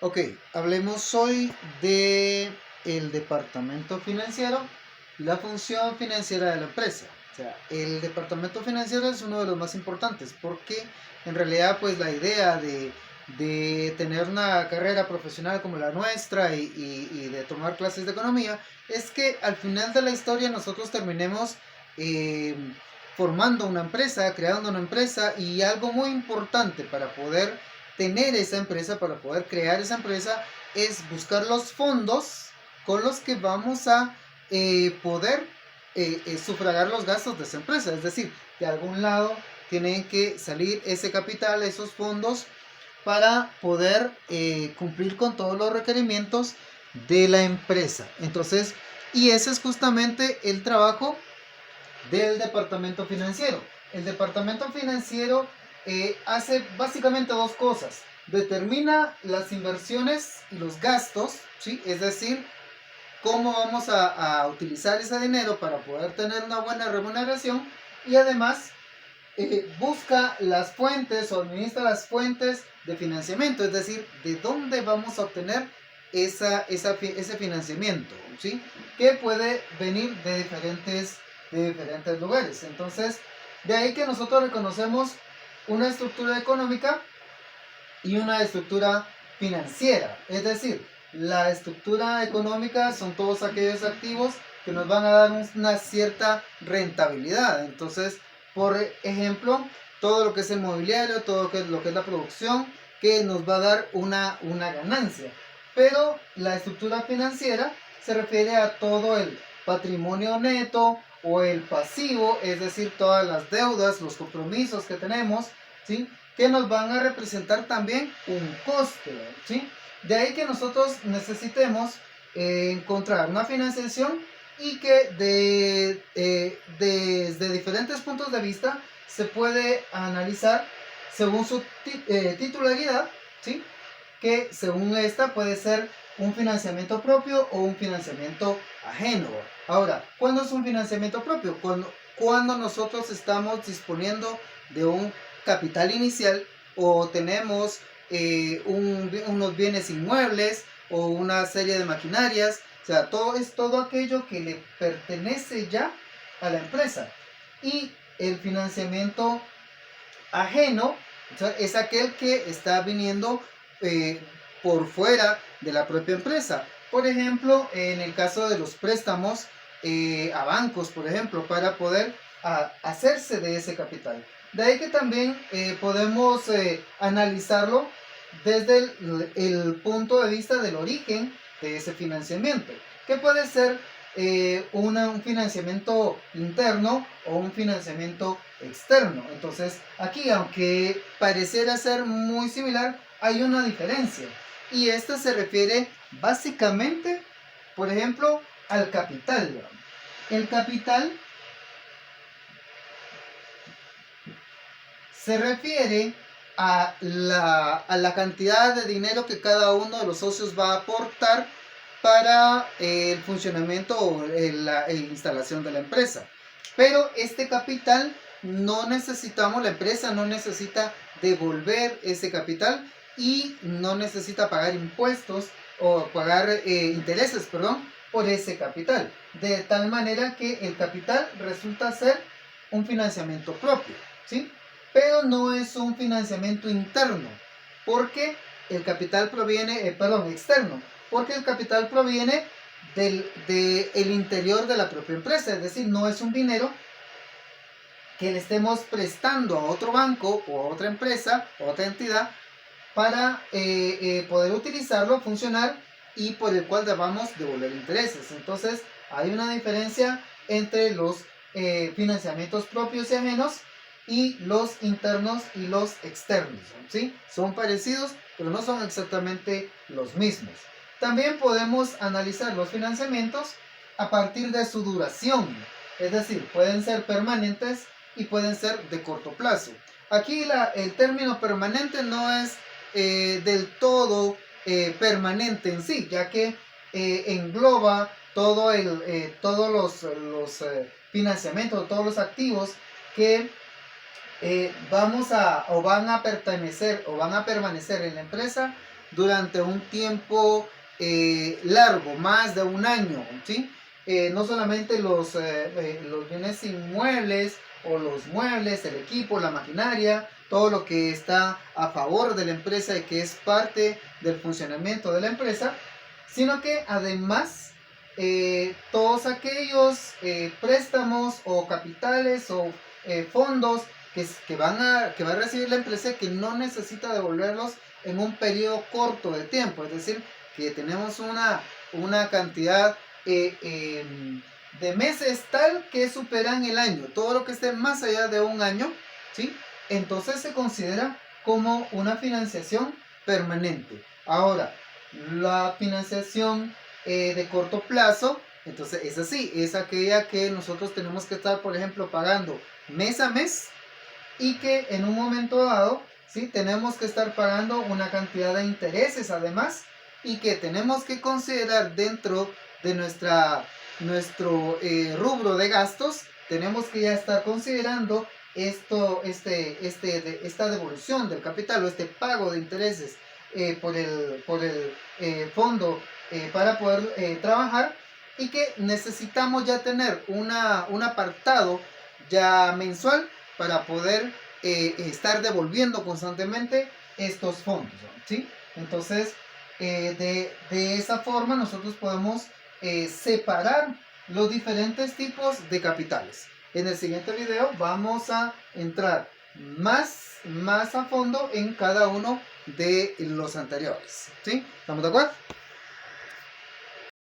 Ok, hablemos hoy de el departamento financiero y la función financiera de la empresa. O sea, el departamento financiero es uno de los más importantes porque en realidad pues la idea de tener una carrera profesional como la nuestra y de tomar clases de economía es que al final de la historia nosotros terminemos eh, formando una empresa, creando una empresa y algo muy importante para poder tener esa empresa, para poder crear esa empresa, es buscar los fondos con los que vamos a poder sufragar los gastos de esa empresa. Es decir, de algún lado tienen que salir ese capital, esos fondos, para poder cumplir con todos los requerimientos de la empresa. Entonces, y ese es justamente el trabajo del departamento financiero. El departamento financiero hace básicamente dos cosas. Determina las inversiones y los gastos, ¿sí? Es decir, cómo vamos a utilizar ese dinero para poder tener una buena remuneración y además busca las fuentes o administra las fuentes de financiamiento, es decir, de dónde vamos a obtener ese financiamiento, ¿sí? Que puede venir de diferentes lugares. Entonces, de ahí que nosotros reconocemos una estructura económica y una estructura financiera. Es decir, la estructura económica son todos aquellos activos que nos van a dar una cierta rentabilidad. Entonces, por ejemplo, todo lo que es el mobiliario, todo lo que es la producción, que nos va a dar una ganancia. Pero la estructura financiera se refiere a todo el patrimonio neto o el pasivo, es decir, todas las deudas, los compromisos que tenemos, ¿sí? Que nos van a representar también un coste, ¿sí? De ahí que nosotros necesitemos encontrar una financiación y que desde diferentes puntos de vista se puede analizar según su titularidad, ¿sí? Que según esta puede ser un financiamiento propio o un financiamiento ajeno. Ahora, ¿cuándo es un financiamiento propio? Cuando nosotros estamos disponiendo de un capital inicial o tenemos unos bienes inmuebles o una serie de maquinarias, o sea, todo aquello que le pertenece ya a la empresa. Y el financiamiento ajeno, o sea, es aquel que está viniendo por fuera de la propia empresa. Por ejemplo, en el caso de los préstamos a bancos, por ejemplo, para poder hacerse de ese capital. De ahí que también podemos analizarlo desde el punto de vista del origen de ese financiamiento, que puede ser un financiamiento interno o un financiamiento externo. Entonces, aquí, aunque pareciera ser muy similar, hay una diferencia. Y esta se refiere básicamente, por ejemplo, al capital. El capital se refiere a la cantidad de dinero que cada uno de los socios va a aportar para el funcionamiento o la instalación de la empresa. Pero este capital no necesitamos, la empresa no necesita devolver ese capital y no necesita pagar impuestos o pagar intereses, perdón, por ese capital. De tal manera que el capital resulta ser un financiamiento propio, ¿sí? Pero no es un financiamiento interno, porque el capital proviene, externo, porque el capital proviene del interior de la propia empresa, es decir, no es un dinero que le estemos prestando a otro banco o a otra empresa o a otra entidad para poder utilizarlo, funcionar y por el cual debamos devolver intereses. Entonces hay una diferencia entre los financiamientos propios y ajenos y los internos y los externos, ¿sí? Son parecidos, pero no son exactamente los mismos. También podemos analizar los financiamientos a partir de su duración, es decir, pueden ser permanentes y pueden ser de corto plazo. Aquí el término permanente no es del todo permanente en sí, ya que engloba todos los financiamientos, todos los activos que vamos a o van a pertenecer o van a permanecer en la empresa durante un tiempo largo, más de un año, ¿sí? No solamente los bienes inmuebles o los muebles, el equipo, la maquinaria, todo lo que está a favor de la empresa y que es parte del funcionamiento de la empresa, sino que además todos aquellos préstamos o capitales o fondos que va a recibir la empresa que no necesita devolverlos en un periodo corto de tiempo, es decir, que tenemos una cantidad de meses tal que superan el año, todo lo que esté más allá de un año, ¿sí? Entonces se considera como una financiación permanente. Ahora, la financiación de corto plazo, entonces es así, es aquella que nosotros tenemos que estar, por ejemplo, pagando mes a mes y que en un momento dado, ¿sí? Tenemos que estar pagando una cantidad de intereses además y que tenemos que considerar dentro de nuestro rubro de gastos, tenemos que ya estar considerando esta devolución del capital o este pago de intereses por el fondo para poder trabajar, y que necesitamos ya tener un apartado ya mensual para poder estar devolviendo constantemente estos fondos, ¿sí? Entonces, de esa forma nosotros podemos separar los diferentes tipos de capitales. En el siguiente video vamos a entrar más a fondo en cada uno de los anteriores, ¿sí? ¿Estamos de acuerdo?